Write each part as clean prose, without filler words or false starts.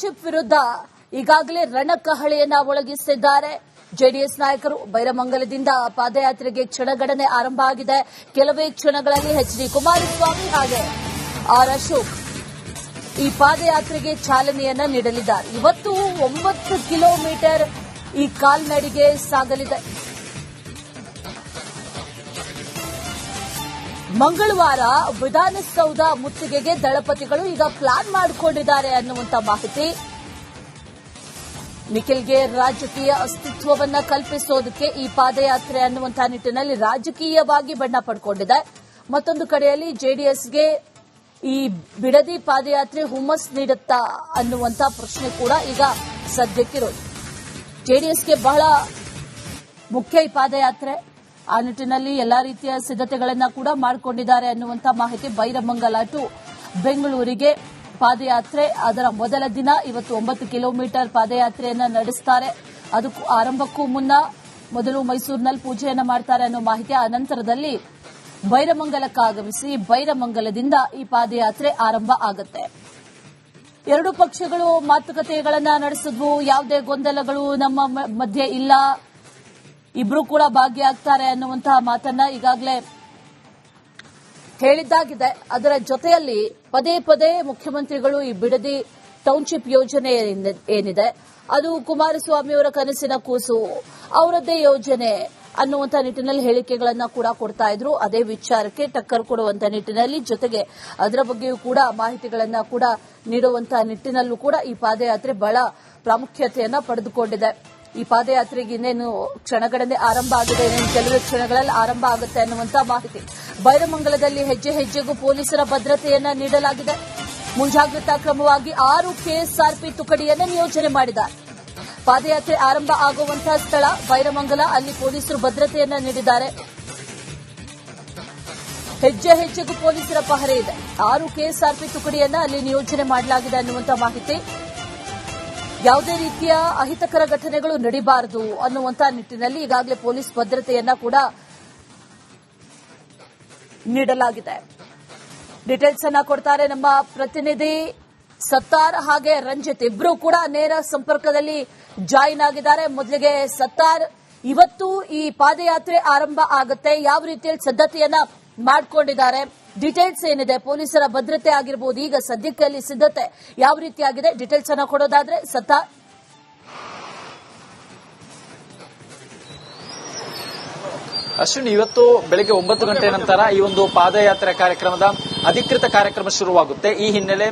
Township ವಿರುದ್ಧ ಈಗಾಗಲೇ ರಣಕಹಳೆಯನ್ನ ಮೊಳಗಿಸಿದ್ದಾರೆ JDS ನಾಯಕರು. ಬೈರಮಂಗಲದಿಂದ ಪಾದಯಾತ್ರೆಗೆ ಕ್ಷಣಗಣನೆ ಆರಂಭ ಆಗಿದೆ. ಕೆಲವೇ ಕ್ಷಣಗಳಲ್ಲಿ ಎಚ್.ಡಿ. ಕುಮಾರಸ್ವಾಮಿ ಹಾಗೆ ಆರ್ ಅಶೋಕ್ ಈ ಪಾದಯಾತ್ರೆಗೆ ಚಾಲನೆಯನ್ನ ನೀಡಲಿದ್ದಾರೆ. ಇವತ್ತು 9 ಕಿಲೋಮೀಟರ್ ಈ ಕಾಲ್ನಡಿಗೆ ಸಾಗಲಿದೆ. ಮಂಗಳವಾರ ವಿಧಾನಸೌಧ ಮುತ್ತಿಗೆಗೆ ದಳಪತಿಗಳು ಈಗ ಪ್ಲಾನ್ ಮಾಡಿಕೊಂಡಿದ್ದಾರೆ ಅನ್ನುವಂತ ಮಾಹಿತಿ. ನಿಖಿಲ್ಗೆ ರಾಜಕೀಯ ಅಸ್ತಿತ್ವವನ್ನ ಕಲ್ಪಿಸೋದಕ್ಕೆ ಈ ಪಾದಯಾತ್ರೆ ಅನ್ನುವಂತಹ ನಿಟ್ಟಿನಲ್ಲಿ ರಾಜಕೀಯವಾಗಿ ಬಣ್ಣ ಪಡ್ಕೊಂಡಿದೆ. ಮತ್ತೊಂದು ಕಡೆಯಲ್ಲಿ ಜೆಡಿಎಸ್ಗೆ ಈ ಬಿಡದಿ ಪಾದಯಾತ್ರೆ ಹುಮ್ಮಸ್ ನೀಡುತ್ತಾ ಅನ್ನುವಂತ ಪ್ರಶ್ನೆ ಕೂಡ ಈಗ ಸದ್ಯಕ್ಕಿರೋದು. ಜೆಡಿಎಸ್ಗೆ ಬಹಳ ಮುಖ್ಯ ಈ ಪಾದಯಾತ್ರೆ. ಆ ನಿಟ್ಟಿನಲ್ಲಿ ಎಲ್ಲಾ ರೀತಿಯ ಸಿದ್ಧತೆಗಳನ್ನ ಕೂಡ ಮಾಡಿಕೊಂಡಿದ್ದಾರೆ ಅನ್ನುವಂತ ಮಾಹಿತಿ. ಬೈರಮಂಗಲ ಟು ಬೆಂಗಳೂರಿಗೆ ಪಾದಯಾತ್ರೆ ಅದರ ಮೊದಲ ದಿನ ಇವತ್ತು 9 ಕಿಲೋಮೀಟರ್ ಪಾದಯಾತ್ರೆಯನ್ನ ನಡೆಸುತ್ತಾರೆ. ಅದಕ್ಕೂ ಆರಂಭಕ್ಕೂ ಮುನ್ನ ಮೊದಲು ಮೈಸೂರಿನಲ್ಲಿ ಪೂಜೆಯನ್ನ ಮಾಡ್ತಾರೆ ಅನ್ನೋ ಮಾಹಿತಿ. ಆ ನಂತರದಲ್ಲಿ ಬೈರಮಂಗಲಕ್ಕಾಗಮಿಸಿ ಬೈರಮಂಗಲದಿಂದ ಈ ಪಾದಯಾತ್ರೆ ಆರಂಭ ಆಗುತ್ತೆ. ಎರಡು ಪಕ್ಷಗಳು ಮಾತುಕತೆಗಳನ್ನ ನಡೆಸಿದ್ವು. ಯಾವುದೇ ಗೊಂದಲಗಳು ನಮ್ಮ ಮಧ್ಯೆ ಇಲ್ಲ, ಇಬ್ರು ಕೂಡ ಭಾಗಿಯಾಗ್ತಾರೆ ಅನ್ನುವಂತಹ ಮಾತನ್ನ ಈಗಾಗಲೇ ಹೇಳಿದ್ದಾಗಿದೆ. ಅದರ ಜೊತೆಯಲ್ಲಿ ಪದೇ ಪದೇ ಮುಖ್ಯಮಂತ್ರಿಗಳು ಈ ಬಿಡದಿ ಟೌನ್ಶಿಪ್ ಯೋಜನೆ ಏನಿದೆ ಅದು ಕುಮಾರಸ್ವಾಮಿಯವರ ಕನಸಿನ ಕೂಸು, ಅವರದ್ದೇ ಯೋಜನೆ ಅನ್ನುವಂಥ ನಿಟ್ಟಿನಲ್ಲಿ ಹೇಳಿಕೆಗಳನ್ನ ಕೂಡ ಕೊಡ್ತಾ ಇದ್ರು. ಅದೇ ವಿಚಾರಕ್ಕೆ ಟಕ್ಕರ್ ಕೊಡುವಂತ ನಿಟ್ಟಿನಲ್ಲಿ ಜೊತೆಗೆ ಅದರ ಬಗ್ಗೆಯೂ ಕೂಡ ಮಾಹಿತಿಗಳನ್ನ ಕೂಡ ನೀಡುವಂತಹ ನಿಟ್ಟಿನಲ್ಲೂ ಕೂಡ ಈ ಪಾದಯಾತ್ರೆ ಬಹಳ ಪ್ರಾಮುಖ್ಯತೆಯನ್ನ ಪಡೆದುಕೊಂಡಿದೆ. ಈ ಪಾದಯಾತ್ರೆಗೆ ಇನ್ನೇನು ಕ್ಷಣಗಣನೆ ಆರಂಭ ಆಗಿದೆ, ಇನ್ನೇನು ಕೆಲವೇ ಕ್ಷಣಗಳಲ್ಲಿ ಆರಂಭ ಆಗುತ್ತೆ ಅನ್ನುವಂತ ಮಾಹಿತಿ. ಬೈರಮಂಗಲದಲ್ಲಿ ಹೆಜ್ಜೆ ಹೆಜ್ಜೆಗೂ ಪೊಲೀಸರ ಭದ್ರತೆಯನ್ನ ನೀಡಲಾಗಿದೆ. ಮುಂಜಾಗ್ರತಾ ಕ್ರಮವಾಗಿ 6 ಕೆಎಸ್ಆರ್ಪಿ ತುಕಡಿಯನ್ನು ನಿಯೋಜನೆ ಮಾಡಿದ್ದಾರೆ. ಪಾದಯಾತ್ರೆ ಆರಂಭ ಆಗುವಂತಹ ಸ್ಥಳ ಬೈರಮಂಗಲ, ಅಲ್ಲಿ ಪೊಲೀಸರು ಭದ್ರತೆಯನ್ನ ನೀಡಿದ್ದಾರೆ. ಹೆಜ್ಜೆ ಹೆಜ್ಜೆಗೂ ಪೊಲೀಸರ ಪಹರೆ ಇದೆ. 6 ಕೆಎಸ್ಆರ್ಪಿ ತುಕಡಿಯನ್ನ ಅಲ್ಲಿ ನಿಯೋಜನೆ ಮಾಡಲಾಗಿದೆ ಅನ್ನುವಂತ ಮಾಹಿತಿ. ಯಾವುದೇ ರೀತಿಯ ಅಹಿತಕರ ಘಟನೆಗಳು ನಡೀಬಾರದು ಅನ್ನುವಂತ ನಿಟ್ಟಿನಲ್ಲಿ ಈಗಾಗಲೇ ಪೊಲೀಸ್ ಭದ್ರತೆಯನ್ನ ಕೂಡ ನೀಡಲಾಗಿದೆ. ಡೀಟೇಲ್ಸ್ ಅನ್ನ ಕೊಡ್ತಾರೆ ನಮ್ಮ ಪ್ರತಿನಿಧಿ ಸತ್ತಾರ್ ಹಾಗೆ ರಂಜಿತ್. ಇಬ್ರು ಕೂಡ ನೇರ ಸಂಪರ್ಕದಲ್ಲಿ ಜಾಯಿನ್ ಆಗಿದ್ದಾರೆ. ಮೊದಲಿಗೆ ಸತ್ತಾರ್, ಇವತ್ತು ಈ ಪಾದಯಾತ್ರೆ ಆರಂಭ ಆಗುತ್ತೆ, ಯಾವ ರೀತಿಯಲ್ಲಿ ಸಿದ್ಧತೆಯನ್ನ ಮಾಡಿಕೊಂಡಿದ್ದಾರೆ, ಡೀಟೇಲ್ಸ್ ಏನಿದೆ, ಪೊಲೀಸರ ಭದ್ರತೆ ಆಗಿರಬಹುದು, ಈಗ ಸದ್ಯಕ್ಕೆ ಅಲ್ಲಿ ಸಿದ್ಧತೆ ಯಾವ ರೀತಿಯಾಗಿದೆ, ಡೀಟೇಲ್ಸ್ ಅನ್ನ ಕೊಡೋದಾದ್ರೆ ಸತ್ತಾರ್. ಅಶ್ವಿನಿ, ಇವತ್ತು ಬೆಳಗ್ಗೆ 9 ಗಂಟೆ ನಂತರ ಈ ಒಂದು ಪಾದಯಾತ್ರೆ ಕಾರ್ಯಕ್ರಮದ ಅಧಿಕೃತ ಕಾರ್ಯಕ್ರಮ ಶುರುವಾಗುತ್ತೆ. ಈ ಹಿನ್ನೆಲೆ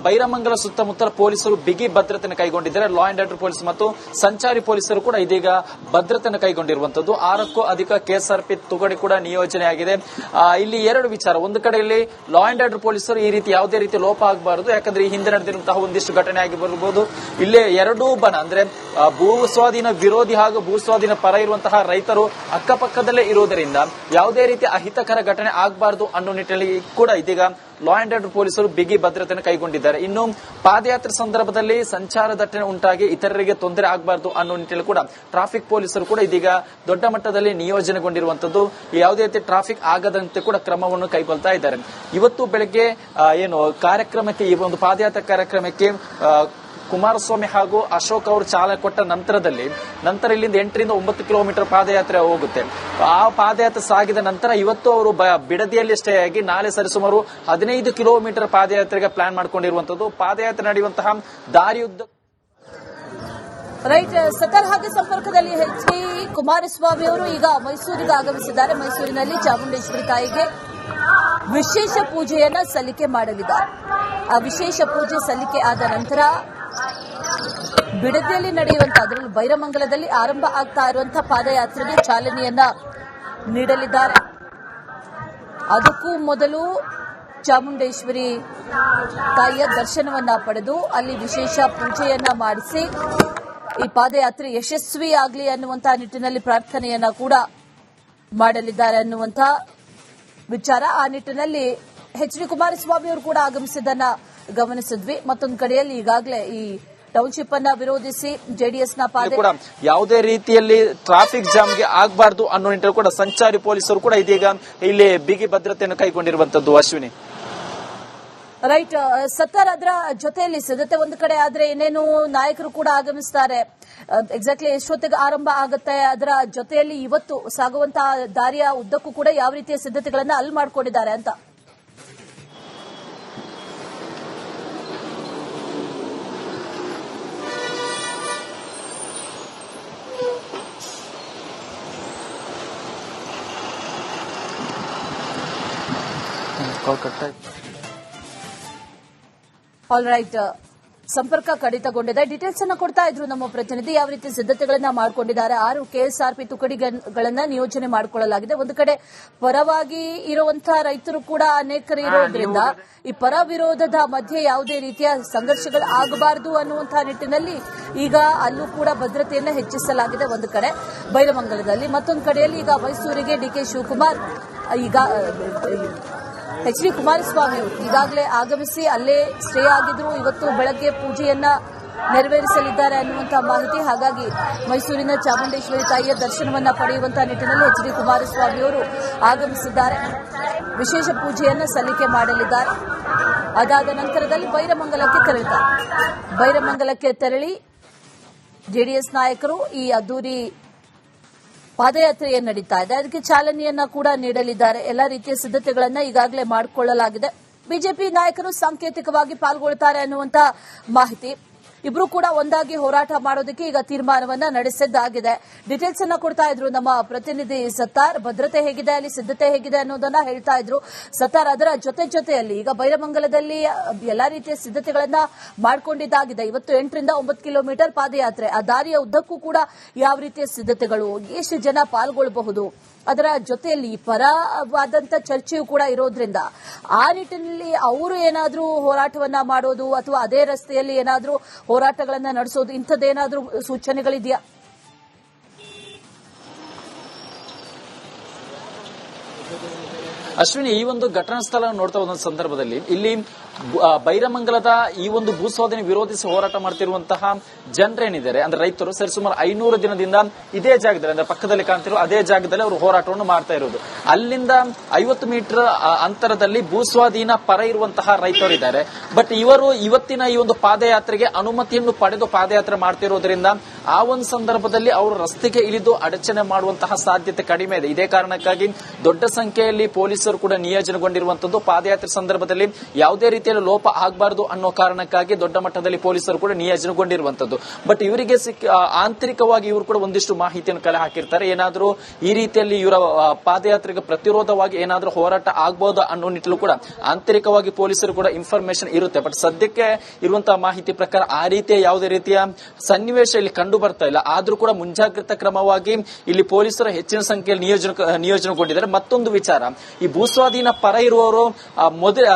ಬೈರಮಂಗಲ ಸುತ್ತಮುತ್ತಲ ಪೊಲೀಸರು ಬಿಗಿ ಭದ್ರತೆಯನ್ನು ಕೈಗೊಂಡಿದ್ದಾರೆ. ಲಾ ಅಂಡ್ ಆರ್ಡರ್ ಪೊಲೀಸ್ ಮತ್ತು ಸಂಚಾರಿ ಪೊಲೀಸರು ಕೂಡ ಇದೀಗ ಭದ್ರತೆಯನ್ನು ಕೈಗೊಂಡಿರುವಂತದ್ದು. 6ಕ್ಕೂ ಅಧಿಕ ಕೆಎಸ್ಆರ್ಪಿ ತುಕಡಿ ಕೂಡ ನಿಯೋಜನೆ ಆಗಿದೆ. ಇಲ್ಲಿ ಎರಡು ವಿಚಾರ. ಒಂದು ಕಡೆಯಲ್ಲಿ ಲಾ ಅಂಡ್ ಆರ್ಡರ್ ಪೊಲೀಸರು ಈ ರೀತಿ ಯಾವುದೇ ರೀತಿ ಲೋಪ ಆಗಬಾರದು, ಯಾಕಂದ್ರೆ ಈ ಹಿಂದೆ ನಡೆದಿರುವಂತಹ ಒಂದಿಷ್ಟು ಘಟನೆ ಆಗಿ ಬರಬಹುದು. ಇಲ್ಲೇ ಎರಡೂ ಬಣ ಅಂದ್ರೆ ಭೂ ಸ್ವಾಧೀನ ವಿರೋಧಿ ಹಾಗೂ ಭೂ ಸ್ವಾಧೀನ ಪರ ಇರುವಂತಹ ರೈತರು ಅಕ್ಕಪಕ್ಕದಲ್ಲೇ ಇರುವುದರಿಂದ ಯಾವುದೇ ರೀತಿ ಅಹಿತಕರ ಘಟನೆ ಆಗಬಾರದು ಅನ್ನೋ ನಿಟ್ಟಿನಲ್ಲಿ ಕೂಡ ಇದೀಗ ಲಾ ಅಂಡ್ ಆರ್ಡರ್ ಪೊಲೀಸರು ಬಿಗಿ ಭದ್ರತೆಯನ್ನು ಕೈಗೊಂಡಿದ್ದಾರೆ. ಇನ್ನು ಪಾದಯಾತ್ರೆ ಸಂದರ್ಭದಲ್ಲಿ ಸಂಚಾರ ದಟ್ಟಣೆ ಉಂಟಾಗಿ ಇತರರಿಗೆ ತೊಂದರೆ ಆಗಬಾರದು ಅನ್ನೋ ನಿಟ್ಟಿನಲ್ಲಿ ಕೂಡ ಟ್ರಾಫಿಕ್ ಪೊಲೀಸರು ಕೂಡ ಇದೀಗ ದೊಡ್ಡ ಮಟ್ಟದಲ್ಲಿ ನಿಯೋಜನೆಗೊಂಡಿರುವಂತದ್ದು. ಯಾವುದೇ ರೀತಿ ಟ್ರಾಫಿಕ್ ಆಗದಂತೆ ಕೂಡ ಕ್ರಮವನ್ನು ಕೈಗೊಳ್ತಾ ಇದ್ದಾರೆ. ಇವತ್ತು ಬೆಳಗ್ಗೆ ಕಾರ್ಯಕ್ರಮಕ್ಕೆ, ಈ ಒಂದು ಪಾದಯಾತ್ರೆ ಕಾರ್ಯಕ್ರಮಕ್ಕೆ ಕುಮಾರಸ್ವಾಮಿ ಹಾಗೂ ಅಶೋಕ್ ಅವರು ಚಾಲನೆ ಕೊಟ್ಟ ನಂತರ ಇಲ್ಲಿಂದ 8 ರಿಂದ 9 ಕಿಲೋಮೀಟರ್ ಪಾದಯಾತ್ರೆ ಹೋಗುತ್ತೆ. ಆ ಪಾದಯಾತ್ರೆ ಸಾಗಿದ ನಂತರ ಇವತ್ತು ಅವರು ಬಿಡದಿಯಲ್ಲಿ ಸ್ಟೇ ಆಗಿ ನಾಳೆ ಸರಿಸುಮಾರು 15 ಕಿಲೋಮೀಟರ್ ಪಾದಯಾತ್ರೆಗೆ ಪ್ಲಾನ್ ಮಾಡಿಕೊಂಡಿರುವಂತದ್ದು. ಪಾದಯಾತ್ರೆ ನಡೆಯುವಂತಹ ದಾರಿಯುದ್ದ ರೈಟ್ ಸತಾರ್ ಹಾಗೆ ಸಂಪರ್ಕದಲ್ಲಿ ಎಚ್.ಡಿ. ಕುಮಾರಸ್ವಾಮಿ ಅವರು ಈಗ ಮೈಸೂರಿಗೆ ಆಗಮಿಸಿದ್ದಾರೆ. ಮೈಸೂರಿನಲ್ಲಿ ಚಾಮುಂಡೇಶ್ವರಿ ತಾಯಿಗೆ ವಿಶೇಷ ಪೂಜೆಯನ್ನ ಸಲ್ಲಿಕೆ ಮಾಡಲಿದ್ದಾರೆ. ಆ ವಿಶೇಷ ಪೂಜೆ ಸಲ್ಲಿಕೆ ಆದ ನಂತರ ಬಿಡದಿಯಲ್ಲಿ ನಡೆಯುವಂತಹ, ಅದರಲ್ಲೂ ಬೈರಮಂಗಲದಲ್ಲಿ ಆರಂಭ ಆಗ್ತಾ ಇರುವಂತಹ ಪಾದಯಾತ್ರೆಗೆ ಚಾಲನೆಯನ್ನ ನೀಡಲಿದ್ದಾರೆ. ಅದಕ್ಕೂ ಮೊದಲು ಚಾಮುಂಡೇಶ್ವರಿ ತಾಯಿಯ ದರ್ಶನವನ್ನ ಪಡೆದು ಅಲ್ಲಿ ವಿಶೇಷ ಪೂಜೆಯನ್ನ ಮಾಡಿಸಿ ಈ ಪಾದಯಾತ್ರೆ ಯಶಸ್ವಿಯಾಗಲಿ ಅನ್ನುವಂತಹ ನಿಟ್ಟಿನಲ್ಲಿ ಪ್ರಾರ್ಥನೆಯನ್ನ ಕೂಡ ಮಾಡಲಿದ್ದಾರೆ ಅನ್ನುವಂಥ ವಿಚಾರ. ಆ ನಿಟ್ಟಿನಲ್ಲಿ ಎಚ್.ಡಿ. ಕುಮಾರಸ್ವಾಮಿ ಅವರು ಕೂಡ ಆಗಮಿಸಿದ್ದನ್ನ ಗಮನಿಸಿದ್ವಿ. ಮತ್ತೊಂದು ಕಡೆಯಲ್ಲಿ ಈಗಾಗಲೇ ಈ ಟೌನ್ಶಿಪ್ ಅನ್ನ ವಿರೋಧಿಸಿ ಜೆಡಿಎಸ್ನ ಕೂಡ ಯಾವುದೇ ರೀತಿಯಲ್ಲಿ ಟ್ರಾಫಿಕ್ ಜಾಮ್ಗೆ ಆಗಬಾರದು ಅನ್ನೋ ನಿಟ್ಟಿನಲ್ಲಿ ಕೂಡ ಸಂಚಾರಿ ಪೊಲೀಸರು ಕೂಡ ಇದೀಗ ಇಲ್ಲಿ ಬಿಗಿ ಭದ್ರತೆಯನ್ನು ಕೈಗೊಂಡಿರುವಂತದ್ದು. ಅಶ್ವಿನಿ, ರೈಟ್ ಸತ್ತಾರ್, ಅದರ ಜೊತೆಯಲ್ಲಿ ಸಿದ್ಧತೆ ಒಂದು ಕಡೆ ಆದ್ರೆ ಇನ್ನೇನು ನಾಯಕರು ಕೂಡ ಆಗಮಿಸ್ತಾರೆ. ಎಕ್ಸಾಕ್ಟ್ಲಿ ಎಷ್ಟೊತ್ತಿಗೆ ಆರಂಭ ಆಗುತ್ತೆ, ಅದರ ಜೊತೆಯಲ್ಲಿ ಇವತ್ತು ಸಾಗುವಂತಹ ದಾರಿಯ ಉದ್ದಕ್ಕೂ ಕೂಡ ಯಾವ ರೀತಿಯ ಸಿದ್ಧತೆಗಳನ್ನ ಅಲ್ಲಿ ಮಾಡ್ಕೊಂಡಿದ್ದಾರೆ ಅಂತ? ಆಲ್ ರೈಟ್, ಸಂಪರ್ಕ ಕಡಿತಗೊಂಡಿದೆ. ಡೀಟೇಲ್ಸ್ ಅನ್ನ ಕೊಡ್ತಾ ಇದ್ರು ನಮ್ಮ ಪ್ರತಿನಿಧಿ. ಯಾವ ರೀತಿ ಸಿದ್ಧತೆಗಳನ್ನ ಮಾಡಿಕೊಂಡಿದ್ದಾರೆ, 6 ಕೆಎಸ್ಆರ್ಪಿ ತುಕಡಿಗಳನ್ನ ನಿಯೋಜನೆ ಮಾಡಿಕೊಳ್ಳಲಾಗಿದೆ. ಒಂದು ಕಡೆ ಪರವಾಗಿ ಇರುವಂತಹ ರೈತರು ಕೂಡ ಅನೇಕರು ಇರೋದ್ರಿಂದ ಈ ಪರ ವಿರೋಧದ ಮಧ್ಯೆ ಯಾವುದೇ ರೀತಿಯ ಸಂಘರ್ಷಗಳು ಆಗಬಾರದು ಅನ್ನುವಂತಹ ನಿಟ್ಟಿನಲ್ಲಿ ಈಗ ಅಲ್ಲೂ ಕೂಡ ಭದ್ರತೆಯನ್ನು ಹೆಚ್ಚಿಸಲಾಗಿದೆ. ಒಂದು ಕಡೆ ಬೈರಮಂಗಲದಲ್ಲಿ, ಮತ್ತೊಂದು ಕಡೆಯಲ್ಲಿ ಈಗ ಮೈಸೂರಿಗೆ ಡಿಕೆ ಶಿವಕುಮಾರ್, ಈಗ ಎಚ್.ಡಿ. ಕುಮಾರಸ್ವಾಮಿ ಅವರು ಈಗಾಗಲೇ ಆಗಮಿಸಿ ಅಲ್ಲೇ ಸ್ಟೇ ಆಗಿದ್ರು. ಇವತ್ತು ಬೆಳಗ್ಗೆ ಪೂಜೆಯನ್ನ ನೆರವೇರಿಸಲಿದ್ದಾರೆ ಅನ್ನುವಂತಹ ಮಾಹಿತಿ. ಹಾಗಾಗಿ ಮೈಸೂರಿನ ಚಾಮುಂಡೇಶ್ವರಿ ತಾಯಿಯ ದರ್ಶನವನ್ನ ಪಡೆಯುವಂತಹ ನಿಟ್ಟಿನಲ್ಲಿ ಎಚ್.ಡಿ. ಕುಮಾರಸ್ವಾಮಿ ಅವರು ಆಗಮಿಸಿದ್ದಾರೆ. ವಿಶೇಷ ಪೂಜೆಯನ್ನ ಸಲ್ಲಿಕೆ ಮಾಡಲಿದ್ದಾರೆ. ಅದಾದ ನಂತರದಲ್ಲಿ ಬೈರಮಂಗಲಕ್ಕೆ ತೆರಳಿದ್ದಾರೆ. ಬೈರಮಂಗಲಕ್ಕೆ ತೆರಳಿ ಜೆಡಿಎಸ್ ನಾಯಕರು ಈ ಅದ್ದೂರಿ ಪಾದಯಾತ್ರೆ ನಡೀತಾ ಇದೆ, ಅದಕ್ಕೆ ಚಾಲನೆಯನ್ನ ಕೂಡ ನೀಡಲಿದ್ದಾರೆ. ಎಲ್ಲ ರೀತಿಯ ಸಿದ್ಧತೆಗಳನ್ನ ಈಗಾಗಲೇ ಮಾಡಿಕೊಳ್ಳಲಾಗಿದೆ. ಬಿಜೆಪಿ ನಾಯಕರು ಸಾಂಕೇತಿಕವಾಗಿ ಪಾಲ್ಗೊಳ್ಳುತ್ತಾರೆ ಅನ್ನುವಂತ ಮಾಹಿತಿ. ಇಬ್ರು ಕೂಡ ಒಂದಾಗಿ ಹೋರಾಟ ಮಾಡೋದಕ್ಕೆ ಈಗ ತೀರ್ಮಾನವನ್ನ ನಡೆಸಿದ್ದಾಗಿದೆ. ಡೀಟೇಲ್ಸ್ ಅನ್ನ ಕೊಡ್ತಾ ಇದ್ರು ನಮ್ಮ ಪ್ರತಿನಿಧಿ ಸತ್ತಾರ್. ಭದ್ರತೆ ಹೇಗಿದೆ, ಅಲ್ಲಿ ಸಿದ್ಧತೆ ಹೇಗಿದೆ ಅನ್ನೋದನ್ನ ಹೇಳ್ತಾ ಇದ್ರು ಸತ್ತಾರ್. ಅದರ ಜೊತೆಯಲ್ಲಿ ಈಗ ಬೈರಮಂಗಲದಲ್ಲಿ ಎಲ್ಲಾ ರೀತಿಯ ಸಿದ್ಧತೆಗಳನ್ನ ಮಾಡಿಕೊಂಡಿದ್ದಾಗಿದೆ. ಇವತ್ತು 8 ರಿಂದ 9 ಕಿಲೋಮೀಟರ್ ಪಾದಯಾತ್ರೆ. ಆ ದಾರಿಯ ಉದ್ದಕ್ಕೂ ಕೂಡ ಯಾವ ರೀತಿಯ ಸಿದ್ಧತೆಗಳು, ಎಷ್ಟು ಜನ ಪಾಲ್ಗೊಳ್ಳಬಹುದು, ಅದರ ಜೊತೆಯಲ್ಲಿ ಪರವಾದಂತ ಚರ್ಚೆಯೂ ಕೂಡ ಇರೋದ್ರಿಂದ ಆ ನಿಟ್ಟಿನಲ್ಲಿ ಅವರು ಏನಾದ್ರೂ ಹೋರಾಟವನ್ನ ಮಾಡೋದು ಅಥವಾ ಅದೇ ರಸ್ತೆಯಲ್ಲಿ ಏನಾದ್ರೂ ಹೋರಾಟಗಳನ್ನ ನಡೆಸೋದು, ಇಂಥದ್ದೇನಾದ್ರೂ ಸೂಚನೆಗಳಿದೆಯಾ? ಅಶ್ವಿನಿ, ಈ ಒಂದು ಘಟನಾ ಸ್ಥಳ ನೋಡ್ತಾ ಒಂದೊಂದು ಸಂದರ್ಭದಲ್ಲಿ ಇಲ್ಲಿ ಬೈರಮಂಗಲದ ಈ ಒಂದು ಭೂಸ್ವಾಧೀನ ವಿರೋಧಿಸಿ ಹೋರಾಟ ಮಾಡ್ತಿರುವಂತಹ ಜನರೇನಿದ್ದಾರೆ ಅಂದ್ರೆ ರೈತರು ಸರಿಸುಮಾರು 500 ದಿನದಿಂದ ಇದೇ ಜಾಗದಲ್ಲಿ ಅಂದ್ರೆ ಪಕ್ಕದಲ್ಲಿ ಕಾಣ್ತಿರೋ ಅದೇ ಜಾಗದಲ್ಲಿ ಅವರು ಹೋರಾಟವನ್ನು ಮಾಡ್ತಾ ಇರೋದು. ಅಲ್ಲಿಂದ 50 ಮೀಟರ್ ಅಂತರದಲ್ಲಿ ಭೂಸ್ವಾಧೀನ ಪರ ಇರುವಂತಹ ರೈತರಿದ್ದಾರೆ. ಬಟ್ ಇವರು ಇವತ್ತಿನ ಈ ಒಂದು ಪಾದಯಾತ್ರೆಗೆ ಅನುಮತಿಯನ್ನು ಪಡೆದು ಪಾದಯಾತ್ರೆ ಮಾಡ್ತಿರೋದ್ರಿಂದ ಆ ಒಂದು ಸಂದರ್ಭದಲ್ಲಿ ಅವರು ರಸ್ತೆಗೆ ಇಳಿದು ಅಡಚಣೆ ಮಾಡುವಂತಹ ಸಾಧ್ಯತೆ ಕಡಿಮೆ ಇದೆ. ಇದೇ ಕಾರಣಕ್ಕಾಗಿ ದೊಡ್ಡ ಸಂಖ್ಯೆಯಲ್ಲಿ ಪೊಲೀಸರು ಕೂಡ ನಿಯೋಜನೆಗೊಂಡಿರುವಂತದ್ದು. ಪಾದಯಾತ್ರೆ ಸಂದರ್ಭದಲ್ಲಿ ಯಾವುದೇ ರೀತಿಯಲ್ಲಿ ಲೋಪ ಆಗಬಾರದು ಅನ್ನೋ ಕಾರಣಕ್ಕಾಗಿ ದೊಡ್ಡ ಮಟ್ಟದಲ್ಲಿ ಪೊಲೀಸರು ಕೂಡ ನಿಯೋಜನೆಗೊಂಡಿರುವಂತದ್ದು. ಬಟ್ ಇವರಿಗೆ ಆಂತರಿಕವಾಗಿ ಇವರು ಕೂಡ ಒಂದಿಷ್ಟು ಮಾಹಿತಿಯನ್ನು ಕಲೆ ಹಾಕಿರ್ತಾರೆ. ಏನಾದರೂ ಈ ರೀತಿಯಲ್ಲಿ ಇವರ ಪಾದಯಾತ್ರೆಗೆ ಪ್ರತಿರೋಧವಾಗಿ ಏನಾದರೂ ಹೋರಾಟ ಆಗಬಹುದು ಅನ್ನೋ ನಿಟ್ಟಿನಲ್ಲೂ ಕೂಡ ಆಂತರಿಕವಾಗಿ ಪೊಲೀಸರು ಕೂಡ ಇನ್ಫಾರ್ಮೇಶನ್ ಇರುತ್ತೆ. ಬಟ್ ಸದ್ಯಕ್ಕೆ ಇರುವಂತಹ ಮಾಹಿತಿ ಪ್ರಕಾರ ಆ ರೀತಿಯ ಯಾವುದೇ ರೀತಿಯ ಸನ್ನಿವೇಶ ಇಲ್ಲಿ ಕಂಡು ಬರ್ತಾ ಇಲ್ಲ. ಆದ್ರೂ ಕೂಡ ಮುಂಜಾಗ್ರತಾ ಕ್ರಮವಾಗಿ ಇಲ್ಲಿ ಪೊಲೀಸರು ಹೆಚ್ಚಿನ ಸಂಖ್ಯೆಯಲ್ಲಿ ನಿಯೋಜನೆಗೊಂಡಿದ್ದಾರೆ. ಮತ್ತೊಂದು ವಿಚಾರ, ಈ ಭೂಸ್ವಾಧೀನ ಪರ ಇರುವವರು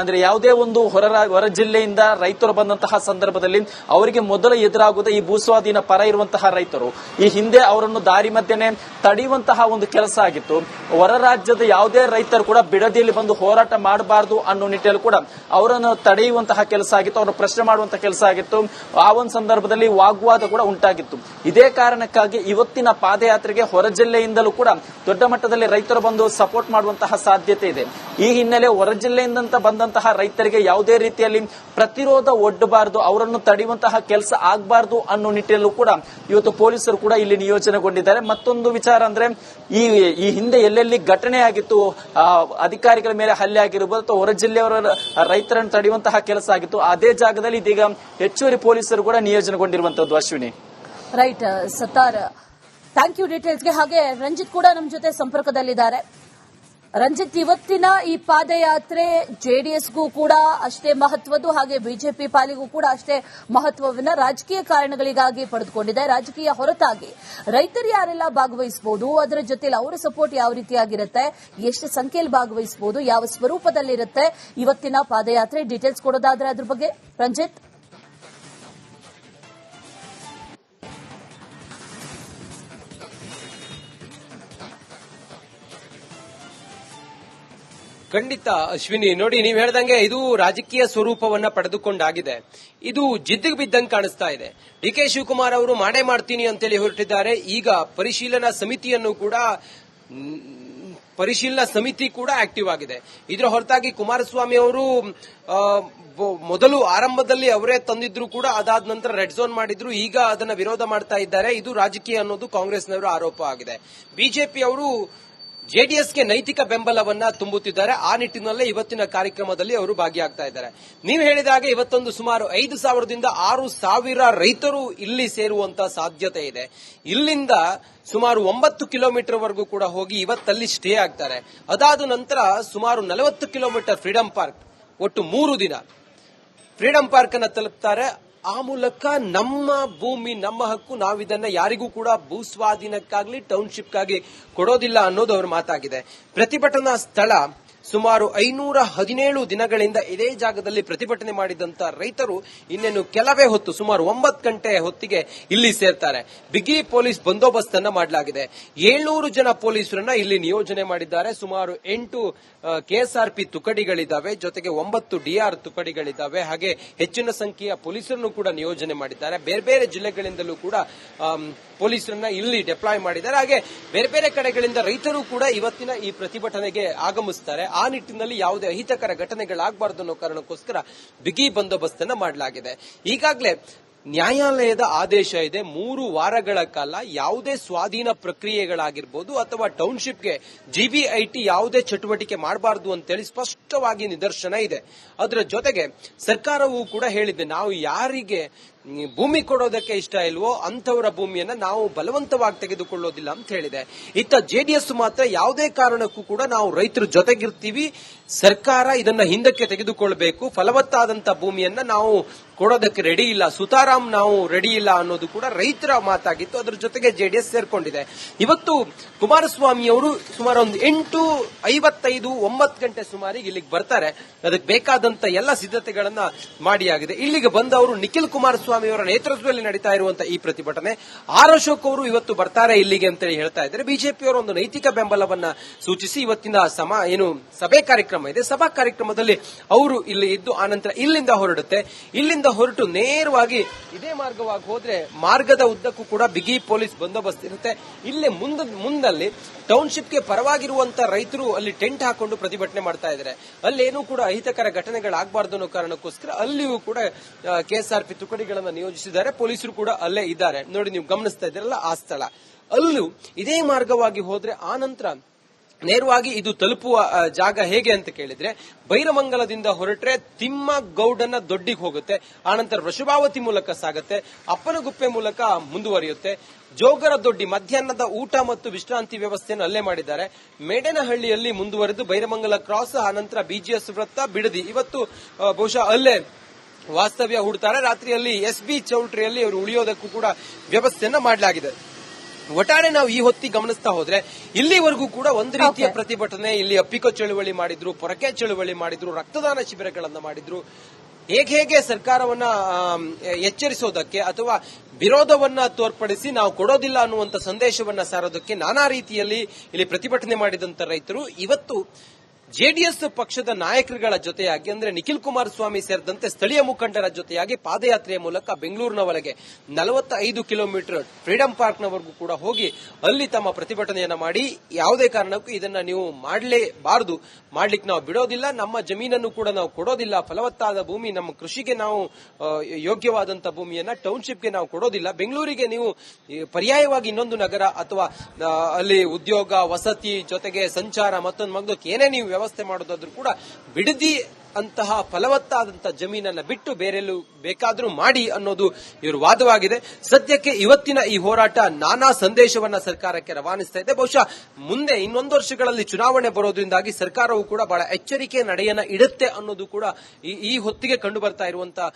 ಅಂದ್ರೆ ಯಾವುದೇ ಒಂದು ಹೊರ ಜಿಲ್ಲೆಯಿಂದ ರೈತರು ಬಂದಂತಹ ಸಂದರ್ಭದಲ್ಲಿ ಅವರಿಗೆ ಮೊದಲು ಎದುರಾಗುವುದು ಈ ಭೂಸ್ವಾಧೀನ ಪರ ಇರುವಂತಹ ರೈತರು. ಈ ಹಿಂದೆ ಅವರನ್ನು ದಾರಿ ಮಧ್ಯೆ ತಡೆಯುವಂತಹ ಒಂದು ಕೆಲಸ ಆಗಿತ್ತು. ಹೊರ ರಾಜ್ಯದ ಯಾವುದೇ ರೈತರು ಕೂಡ ಬಿಡದಿಯಲ್ಲಿ ಬಂದು ಹೋರಾಟ ಮಾಡಬಾರದು ಅನ್ನೋ ನಿಟ್ಟಿನಲ್ಲಿ ಕೂಡ ಅವರನ್ನು ತಡೆಯುವಂತಹ ಕೆಲಸ ಆಗಿತ್ತು, ಅವರನ್ನು ಪ್ರಶ್ನೆ ಮಾಡುವಂತಹ ಕೆಲಸ ಆಗಿತ್ತು. ಆ ಒಂದು ಸಂದರ್ಭದಲ್ಲಿ ವಾಗ್ವಾದ ಕೂಡ ಉಂಟಾಗಿತ್ತು. ಇದೇ ಕಾರಣಕ್ಕಾಗಿ ಇವತ್ತಿನ ಪಾದಯಾತ್ರೆಗೆ ಹೊರ ಜಿಲ್ಲೆಯಿಂದಲೂ ಕೂಡ ದೊಡ್ಡ ಮಟ್ಟದಲ್ಲಿ ರೈತರು ಬಂದು ಸಪೋರ್ಟ್ ಮಾಡುವಂತಹ ಸಾಧ್ಯತೆ ಇದೆ. ಈ ಹಿನ್ನೆಲೆ ಹೊರ ಜಿಲ್ಲೆಯಿಂದ ಬಂದಂತಹ ರೈತರಿಗೆ ಯಾವುದೇ ರೀತಿಯಲ್ಲಿ ಪ್ರತಿರೋಧ ಒಡ್ಡಬಾರದು, ಅವರನ್ನು ತಡೆಯುವಂತಹ ಕೆಲಸ ಆಗಬಾರದು ಅನ್ನೋ ನಿಟ್ಟಿನಲ್ಲೂ ಕೂಡ ಇವತ್ತು ಪೊಲೀಸರು ಕೂಡ ಇಲ್ಲಿ ನಿಯೋಜನೆಗೊಂಡಿದ್ದಾರೆ. ಮತ್ತೊಂದು ವಿಚಾರ ಅಂದ್ರೆ ಈ ಹಿಂದೆ ಎಲ್ಲೆಲ್ಲಿ ಘಟನೆ ಆಗಿತ್ತು, ಅಧಿಕಾರಿಗಳ ಮೇಲೆ ಹಲ್ಲೆ ಆಗಿರಬಹುದು ಅಥವಾ ಹೊರ ಜಿಲ್ಲೆಯವರ ರೈತರನ್ನು ತಡೆಯುವಂತಹ ಕೆಲಸ ಆಗಿತ್ತು, ಅದೇ ಜಾಗದಲ್ಲಿ ಇದೀಗ ಹೆಚ್ಚುವರಿ ಪೊಲೀಸರು ಕೂಡ ನಿಯೋಜನೆಗೊಂಡಿರುವಂತದ್ದು. Ashwini. Right Sattar, thank you ಡೀಟೇಲ್ಸ್ಗೆ. ಹಾಗೆ ರಂಜಿತ್ ಕೂಡ ನಮ್ಮ ಜೊತೆ ಸಂಪರ್ಕದಲ್ಲಿದ್ದಾರೆ. ರಂಜಿತ್, ಇವತ್ತಿನ ಈ ಪಾದಯಾತ್ರೆ ಜೆಡಿಎಸ್ಗೂ ಕೂಡ ಅಷ್ಟೇ ಮಹತ್ವದ್ದು, ಹಾಗೆ ಬಿಜೆಪಿ ಪಾಲಿಗೂ ಕೂಡ ಅಷ್ಟೇ ಮಹತ್ವವನ್ನ ರಾಜಕೀಯ ಕಾರಣಗಳಿಗಾಗಿ ಪಡೆದುಕೊಂಡಿದೆ. ರಾಜಕೀಯ ಹೊರತಾಗಿ ರೈತರು ಯಾರೆಲ್ಲ ಭಾಗವಹಿಸಬಹುದು, ಅದರ ಜೊತೆಲಿ ಅವರ ಸಪೋರ್ಟ್ ಯಾವ ರೀತಿಯಾಗಿರುತ್ತೆ, ಎಷ್ಟು ಸಂಖ್ಯೆಯಲ್ಲಿ ಭಾಗವಹಿಸಬಹುದು, ಯಾವ ಸ್ವರೂಪದಲ್ಲಿರುತ್ತೆ ಇವತ್ತಿನ ಪಾದಯಾತ್ರೆ, ಡೀಟೇಲ್ಸ್ ಕೊಡೋದಾದ್ರೆ ಅದ್ರ ಬಗ್ಗೆ ರಂಜಿತ್. ಖಂಡಿತ ಅಶ್ವಿನಿ, ನೋಡಿ ನೀವ್ ಹೇಳ್ದಂಗೆ ಇದು ರಾಜಕೀಯ ಸ್ವರೂಪವನ್ನ ಪಡೆದುಕೊಂಡಾಗಿದೆ. ಇದು ಜಿದ್ದಿಗೆ ಬಿದ್ದಂಗೆ ಕಾಣಿಸ್ತಾ ಇದೆ. ಡಿ.ಕೆ. ಶಿವಕುಮಾರ್ ಅವರು ಮಾಡೇ ಮಾಡ್ತೀನಿ ಅಂತೇಳಿ ಹೊರಟಿದ್ದಾರೆ. ಈಗ ಪರಿಶೀಲನಾ ಸಮಿತಿಯನ್ನು ಕೂಡ ಪರಿಶೀಲನಾ ಸಮಿತಿ ಕೂಡ ಆಕ್ಟಿವ್ ಆಗಿದೆ. ಇದರ ಹೊರತಾಗಿ ಕುಮಾರಸ್ವಾಮಿ ಅವರು ಮೊದಲು ಆರಂಭದಲ್ಲಿ ಅವರೇ ತಂದಿದ್ರು ಕೂಡ ಅದಾದ ನಂತರ ರೆಡ್ ಝೋನ್ ಮಾಡಿದ್ರು. ಈಗ ಅದನ್ನ ವಿರೋಧ ಮಾಡ್ತಾ ಇದ್ದಾರೆ. ಇದು ರಾಜಕೀಯ ಅನ್ನೋದು ಕಾಂಗ್ರೆಸ್ನವರ ಆರೋಪ ಆಗಿದೆ. ಬಿಜೆಪಿ ಅವರು ಜೆಡಿಎಸ್ಗೆ ನೈತಿಕ ಬೆಂಬಲವನ್ನ ತುಂಬುತ್ತಿದ್ದಾರೆ. ಆ ನಿಟ್ಟಿನಲ್ಲೇ ಇವತ್ತಿನ ಕಾರ್ಯಕ್ರಮದಲ್ಲಿ ಅವರು ಭಾಗಿಯಾಗ್ತಾ ಇದ್ದಾರೆ. ನೀವು ಹೇಳಿದಾಗ ಇವತ್ತೊಂದು ಸುಮಾರು 5,000ದಿಂದ 6,000 ರೈತರು ಇಲ್ಲಿ ಸೇರುವಂತ ಸಾಧ್ಯತೆ ಇದೆ. ಇಲ್ಲಿಂದ ಸುಮಾರು 9 ಕಿಲೋಮೀಟರ್ ವರೆಗೂ ಕೂಡ ಹೋಗಿ ಇವತ್ತಲ್ಲಿ ಸ್ಟೇ ಆಗ್ತಾರೆ. ಅದಾದ ನಂತರ ಸುಮಾರು 40 ಕಿಲೋಮೀಟರ್ ಫ್ರೀಡಂ ಪಾರ್ಕ್, ಒಟ್ಟು 3 ದಿನ ಫ್ರೀಡಂ ಪಾರ್ಕ್ ಅನ್ನ ತಲುಪ್ತಾರೆ. ಆ ಮೂಲಕ ನಮ್ಮ ಭೂಮಿ ನಮ್ಮ ಹಕ್ಕು, ನಾವಿದನ್ನ ಯಾರಿಗೂ ಕೂಡ ಭೂಸ್ವಾಧೀನಕ್ಕಾಗ್ಲಿ ಟೌನ್ಶಿಪ್ಗಾಗಿ ಕೊಡೋದಿಲ್ಲ ಅನ್ನೋದು ಅವರ ಮಾತಾಗಿದೆ. ಪ್ರತಿಭಟನಾ ಸ್ಥಳ ಸುಮಾರು 517 ದಿನಗಳಿಂದ ಇದೇ ಜಾಗದಲ್ಲಿ ಪ್ರತಿಭಟನೆ ಮಾಡಿದಂತ ರೈತರು ಇನ್ನೇನು ಕೆಲವೇ ಹೊತ್ತು ಸುಮಾರು 9 ಗಂಟೆ ಹೊತ್ತಿಗೆ ಇಲ್ಲಿ ಸೇರ್ತಾರೆ. ಬಿಗಿ ಪೊಲೀಸ್ ಬಂದೋಬಸ್ತ್ ಅನ್ನ ಮಾಡಲಾಗಿದೆ. 700 ಜನ ಪೊಲೀಸರನ್ನ ಇಲ್ಲಿ ನಿಯೋಜನೆ ಮಾಡಿದ್ದಾರೆ. ಸುಮಾರು 8 ಕೆಎಸ್ಆರ್ಪಿ ತುಕಡಿಗಳಿದ್ದಾವೆ, ಜೊತೆಗೆ 9 ಡಿಆರ್ ತುಕಡಿಗಳಿದ್ದಾವೆ. ಹಾಗೆ ಹೆಚ್ಚಿನ ಸಂಖ್ಯೆಯ ಪೊಲೀಸರನ್ನು ಕೂಡ ನಿಯೋಜನೆ ಮಾಡಿದ್ದಾರೆ. ಬೇರೆ ಬೇರೆ ಜಿಲ್ಲೆಗಳಿಂದಲೂ ಕೂಡ ಪೊಲೀಸರನ್ನ ಇಲ್ಲಿ ಡಿಪ್ಲಾಯ್ ಮಾಡಿದ್ದಾರೆ. ಹಾಗೆ ಬೇರೆ ಬೇರೆ ಕಡೆಗಳಿಂದ ರೈತರು ಕೂಡ ಇವತ್ತಿನ ಈ ಪ್ರತಿಭಟನೆಗೆ ಆಗಮಿಸುತ್ತಾರೆ. ಆ ನಿಟ್ಟಿನಲ್ಲಿ ಯಾವುದೇ ಅಹಿತಕರ ಘಟನೆಗಳಾಗಬಾರದು ಅನ್ನೋ ಕಾರಣಕ್ಕೋಸ್ಕರ ಬಿಗಿ ಬಂದೋಬಸ್ತ್ ಅನ್ನ ಮಾಡಲಾಗಿದೆ. ಈಗಾಗಲೇ ನ್ಯಾಯಾಲಯದ ಆದೇಶ ಇದೆ. 3 ವಾರಗಳ ಕಾಲ ಯಾವುದೇ ಸ್ವಾಧೀನ ಪ್ರಕ್ರಿಯೆಗಳಾಗಿರ್ಬೋದು ಅಥವಾ ಟೌನ್ಶಿಪ್ಗೆ ಜಿಬಿಐಟಿ ಯಾವುದೇ ಚಟುವಟಿಕೆ ಮಾಡಬಾರದು ಅಂತೇಳಿ ಸ್ಪಷ್ಟವಾಗಿ ನಿದರ್ಶನ ಇದೆ. ಅದರ ಜೊತೆಗೆ ಸರ್ಕಾರವೂ ಕೂಡ ಹೇಳಿದೆ, ನಾವು ಯಾರಿಗೆ ಭೂಮಿ ಕೊಡೋದಕ್ಕೆ ಇಷ್ಟ ಇಲ್ವೋ ಅಂತವರ ಭೂಮಿಯನ್ನ ನಾವು ಬಲವಂತವಾಗಿ ತೆಗೆದುಕೊಳ್ಳೋದಿಲ್ಲ ಅಂತ ಹೇಳಿದೆ. ಇತ್ತ ಜೆಡಿಎಸ್ ಮಾತ್ರ ಯಾವುದೇ ಕಾರಣಕ್ಕೂ ಕೂಡ ನಾವು ರೈತರ ಜೊತೆಗಿರ್ತೀವಿ, ಸರ್ಕಾರ ಇದನ್ನ ಹಿಂದಕ್ಕೆ ತೆಗೆದುಕೊಳ್ಳಬೇಕು, ಫಲವತ್ತಾದಂತ ಭೂಮಿಯನ್ನ ನಾವು ಕೊಡೋದಕ್ಕೆ ರೆಡಿ ಇಲ್ಲ, ಸುತಾರಾಮ್ ನಾವು ರೆಡಿ ಇಲ್ಲ ಅನ್ನೋದು ಕೂಡ ರೈತರ ಮಾತಾಗಿತ್ತು. ಅದರ ಜೊತೆಗೆ ಜೆಡಿಎಸ್ ಸೇರ್ಕೊಂಡಿದೆ. ಇವತ್ತು ಕುಮಾರಸ್ವಾಮಿ ಅವರು ಸುಮಾರು ಒಂದು 8:55 9 ಗಂಟೆ ಸುಮಾರಿಗೆ ಇಲ್ಲಿಗೆ ಬರ್ತಾರೆ. ಅದಕ್ಕೆ ಬೇಕಾದಂತ ಎಲ್ಲ ಸಿದ್ಧತೆಗಳನ್ನ ಮಾಡಿಯಾಗಿದೆ. ಇಲ್ಲಿಗೆ ಬಂದವರು ನಿಖಿಲ್ ಕುಮಾರಸ್ವಾಮಿ ಅವರ ನೇತೃತ್ವದಲ್ಲಿ ನಡೀತಾ ಇರುವಂತಹ ಈ ಪ್ರತಿಭಟನೆ. ಆರ್ ಅಶೋಕ್ ಅವರು ಇವತ್ತು ಬರ್ತಾರೆ ಇಲ್ಲಿಗೆ ಅಂತ ಹೇಳ್ತಾ ಇದ್ದಾರೆ. ಬಿಜೆಪಿಯವರ ಒಂದು ನೈತಿಕ ಬೆಂಬಲವನ್ನ ಸೂಚಿಸಿ ಇವತ್ತಿನ ಸಭೆ ಕಾರ್ಯಕ್ರಮ ಇದೆ. ಸಭಾ ಕಾರ್ಯಕ್ರಮದಲ್ಲಿ ಅವರು ಇಲ್ಲಿ ಇದ್ದು ಆನಂತರ ಇಲ್ಲಿಂದ ಹೊರಡುತ್ತೆ. ಇಲ್ಲಿಂದ ಹೊರಟು ನೇರವಾಗಿ ಇದೇ ಮಾರ್ಗವಾಗಿ ಹೋದ್ರೆ ಮಾರ್ಗದ ಉದ್ದಕ್ಕೂ ಕೂಡ ಬಿಗಿ ಪೊಲೀಸ್ ಬಂದೋಬಸ್ತ್ ಇರುತ್ತೆ. ಇಲ್ಲೇ ಮುಂದಲ್ಲಿ ಟೌನ್ಶಿಪ್ಗೆ ಪರವಾಗಿರುವಂತಹ ರೈತರು ಅಲ್ಲಿ ಟೆಂಟ್ ಹಾಕೊಂಡು ಪ್ರತಿಭಟನೆ ಮಾಡ್ತಾ ಇದ್ದಾರೆ. ಅಲ್ಲೇನೂ ಕೂಡ ಅಹಿತಕರ ಘಟನೆಗಳಾಗಬಾರದು ಅನ್ನೋ ಕಾರಣಕ್ಕೋಸ್ಕರ ಅಲ್ಲಿಯೂ ಕೂಡ ಕೆಎಸ್ಆರ್ಪಿ ತುಕಡಿಗಳನ್ನ ನಿಯೋಜಿಸಿದ್ದಾರೆ. ಪೊಲೀಸರು ಕೂಡ ಅಲ್ಲೇ ಇದ್ದಾರೆ. ನೋಡಿ, ನೀವು ಗಮನಿಸ್ತಾ ಇದ್ದೀರಲ್ಲ ಆ ಸ್ಥಳ. ಅಲ್ಲೂ ಇದೇ ಮಾರ್ಗವಾಗಿ ಹೋದ್ರೆ ಆನಂತರ ನೇರವಾಗಿ ಇದು ತಲುಪುವ ಜಾಗ ಹೇಗೆ ಅಂತ ಕೇಳಿದ್ರೆ ಬೈರಮಂಗಲದಿಂದ ಹೊರಟ್ರೆ ತಿಮ್ಮಗೌಡನ ದೊಡ್ಡಿಗೆ ಹೋಗುತ್ತೆ. ಆನಂತರ ವೃಷಭಾವತಿ ಮೂಲಕ ಸಾಗುತ್ತೆ, ಅಪ್ಪನಗುಪ್ಪೆ ಮೂಲಕ ಮುಂದುವರಿಯುತ್ತೆ. ಜೋಗರ ದೊಡ್ಡಿ ಮಧ್ಯಾಹ್ನದ ಊಟ ಮತ್ತು ವಿಶ್ರಾಂತಿ ವ್ಯವಸ್ಥೆಯನ್ನು ಅಲ್ಲೇ ಮಾಡಿದ್ದಾರೆ. ಮೇಡನಹಳ್ಳಿಯಲ್ಲಿ ಮುಂದುವರೆದು ಬೈರಮಂಗಲ ಕ್ರಾಸ್, ಆನಂತರ ಬಿಜಿಎಸ್ ವೃತ್ತ, ಬಿಡದಿ. ಇವತ್ತು ಬಹುಶಃ ಅಲ್ಲೇ ವಾಸ್ತವ್ಯ ಹೂಡ್ತಾರೆ. ರಾತ್ರಿಯಲ್ಲಿ ಎಸ್ಬಿ ಚೌಲ್ಟ್ರಿಯಲ್ಲಿ ಅವರು ಉಳಿಯೋದಕ್ಕೂ ಕೂಡ ವ್ಯವಸ್ಥೆಯನ್ನ ಮಾಡಲಾಗಿದೆ. ಒಟ್ಟಾರೆ ನಾವು ಈ ಹೊತ್ತಿ ಗಮನಿಸ್ತಾ ಹೋದ್ರೆ ಇಲ್ಲಿವರೆಗೂ ಕೂಡ ಒಂದು ರೀತಿಯ ಪ್ರತಿಭಟನೆ. ಇಲ್ಲಿ ಅಪ್ಪಿಕೋ ಚಳುವಳಿ ಮಾಡಿದ್ರು, ಪೊರಕೆ ಚಳುವಳಿ ಮಾಡಿದ್ರು, ರಕ್ತದಾನ ಶಿಬಿರಗಳನ್ನ ಮಾಡಿದ್ರು. ಹೇಗೆ ಸರ್ಕಾರವನ್ನ ಎಚ್ಚರಿಸೋದಕ್ಕೆ ಅಥವಾ ವಿರೋಧವನ್ನ ತೋರ್ಪಡಿಸಿ ನಾವು ಕೊಡೋದಿಲ್ಲ ಅನ್ನುವಂತ ಸಂದೇಶವನ್ನ ಸಾರೋದಕ್ಕೆ ನಾನಾ ರೀತಿಯಲ್ಲಿ ಇಲ್ಲಿ ಪ್ರತಿಭಟನೆ ಮಾಡಿದಂತ ರೈತರು ಇವತ್ತು ಜೆಡಿಎಸ್ ಪಕ್ಷದ ನಾಯಕರುಗಳ ಜೊತೆಯಾಗಿ ಅಂದ್ರೆ ನಿಖಿಲ್ ಕುಮಾರಸ್ವಾಮಿ ಸೇರಿದಂತೆ ಸ್ಥಳೀಯ ಮುಖಂಡರ ಜೊತೆಯಾಗಿ ಪಾದಯಾತ್ರೆಯ ಮೂಲಕ ಬೆಂಗಳೂರಿನವರೆಗೆ 45 ಕಿಲೋಮೀಟರ್ ಫ್ರೀಡಂ ಪಾರ್ಕ್ನವರೆಗೂ ಕೂಡ ಹೋಗಿ ಅಲ್ಲಿ ತಮ್ಮ ಪ್ರತಿಭಟನೆಯನ್ನ ಮಾಡಿ ಯಾವುದೇ ಕಾರಣಕ್ಕೂ ಇದನ್ನ ನೀವು ಮಾಡಲೇಬಾರದು, ಮಾಡ್ಲಿಕ್ಕೆ ನಾವು ಬಿಡೋದಿಲ್ಲ, ನಮ್ಮ ಜಮೀನನ್ನು ಕೂಡ ನಾವು ಕೊಡೋದಿಲ್ಲ, ಫಲವತ್ತಾದ ಭೂಮಿ ನಮ್ಮ ಕೃಷಿಗೆ ನಾವು ಯೋಗ್ಯವಾದಂತ ಭೂಮಿಯನ್ನ ಟೌನ್ಶಿಪ್ಗೆ ನಾವು ಕೊಡೋದಿಲ್ಲ, ಬೆಂಗಳೂರಿಗೆ ನೀವು ಪರ್ಯಾಯವಾಗಿ ಇನ್ನೊಂದು ನಗರ ಅಥವಾ ಅಲ್ಲಿ ಉದ್ಯೋಗ ವಸತಿ ಜೊತೆಗೆ ಸಂಚಾರ ಮತ್ತೊಂದು ಏನೇ ನೀವು ವ್ಯವಸ್ಥೆ ಮಾಡೋದಾದ್ರೂ ಕೂಡ ಬಿಡದಿ ಅಂತಹ ಫಲವತ್ತಾದಂತಹ ಜಮೀನನ್ನ ಬಿಟ್ಟು ಬೇರೆಲ್ಲೂ ಬೇಕಾದ್ರೂ ಮಾಡಿ ಅನ್ನೋದು ಇವರು ವಾದವಾಗಿದೆ. ಸದ್ಯಕ್ಕೆ ಇವತ್ತಿನ ಈ ಹೋರಾಟ ನಾನಾ ಸಂದೇಶವನ್ನ ಸರ್ಕಾರಕ್ಕೆ ರವಾನಿಸ್ತಾ ಇದೆ. ಬಹುಶಃ ಮುಂದೆ ಇನ್ನೊಂದು ವರ್ಷಗಳಲ್ಲಿ ಚುನಾವಣೆ ಬರೋದ್ರಿಂದಾಗಿ ಸರ್ಕಾರವು ಕೂಡ ಬಹಳ ಎಚ್ಚರಿಕೆ ನಡೆಯನ್ನ ಇಡುತ್ತೆ ಅನ್ನೋದು ಕೂಡ ಈ ಹೊತ್ತಿಗೆ ಕಂಡು ಬರ್ತಾ ಇರುವಂತಹ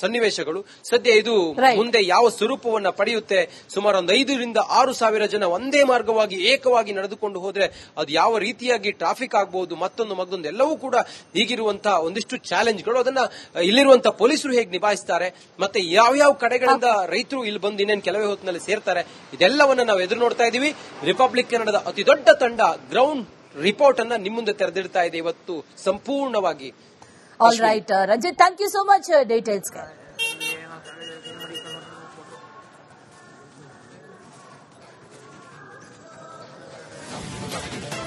ಸನ್ನಿವೇಶಗಳು. ಸದ್ಯ ಇದು ಮುಂದೆ ಯಾವ ಸ್ವರೂಪವನ್ನ ಪಡೆಯುತ್ತೆ, ಸುಮಾರು ಒಂದು 5,000 to 6,000 ಜನ ಒಂದೇ ಮಾರ್ಗವಾಗಿ ಏಕವಾಗಿ ನಡೆದುಕೊಂಡು ಹೋದ್ರೆ ಅದು ಯಾವ ರೀತಿಯಾಗಿ ಟ್ರಾಫಿಕ್ ಆಗಬಹುದು, ಮತ್ತೊಂದು ಎಲ್ಲವೂ ಕೂಡ ಹೀಗಿರುವ ಒಂದಿಷ್ಟು ಚಾಲೆಂಜ್ಗಳು, ಅದನ್ನ ಇಲ್ಲಿರುವಂತಹ ಪೊಲೀಸರು ಹೇಗೆ ನಿಭಾಯಿಸ್ತಾರೆ, ಮತ್ತೆ ಯಾವ ಕಡೆಗಳಿಂದ ರೈತರು ಇಲ್ಲಿ ಬಂದು ಇನ್ನೇನು ಕೆಲವೇ ಹೊತ್ತಿನಲ್ಲಿ ಸೇರ್ತಾರೆ, ಇದೆಲ್ಲವನ್ನ ನಾವು ಎದುರು ನೋಡ್ತಾ ಇದೀವಿ. ರಿಪಬ್ಲಿಕ್ ಕನ್ನಡದ ಅತಿ ದೊಡ್ಡ ತಂಡ ಗ್ರೌಂಡ್ ರಿಪೋರ್ಟ್ ಅನ್ನ ನಿಮ್ಮ ಮುಂದೆ ತೆರೆದಿಡ್ತಾ ಇದೆ ಇವತ್ತು ಸಂಪೂರ್ಣವಾಗಿ. All right Ranjith, thank you so much ಡೀಟೇಲ್ಸ್ಗೆ.